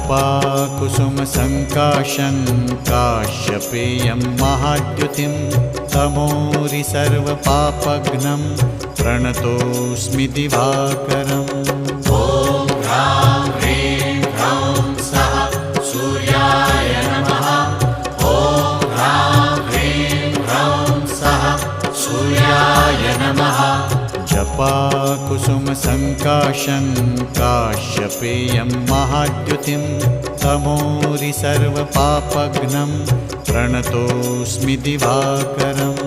जपाकुसुमसङ्काशं काश्यपेयं महाद्युतिं तमोरि सर्वपापघ्नं प्रणतोऽस्मि दिवाकरम्। ॐ ह्रां ह्रीं ह्रौं सः सूर्याय नमः। ॐ ह्रां ह्रीं ह्रौं सः सूर्याय नमः। जपाकुसुमसङ्काशं काश्यपेयं महाद्युतिं तमोरि सर्वपापघ्नं प्रणतोऽस्मि दिवाकरम्।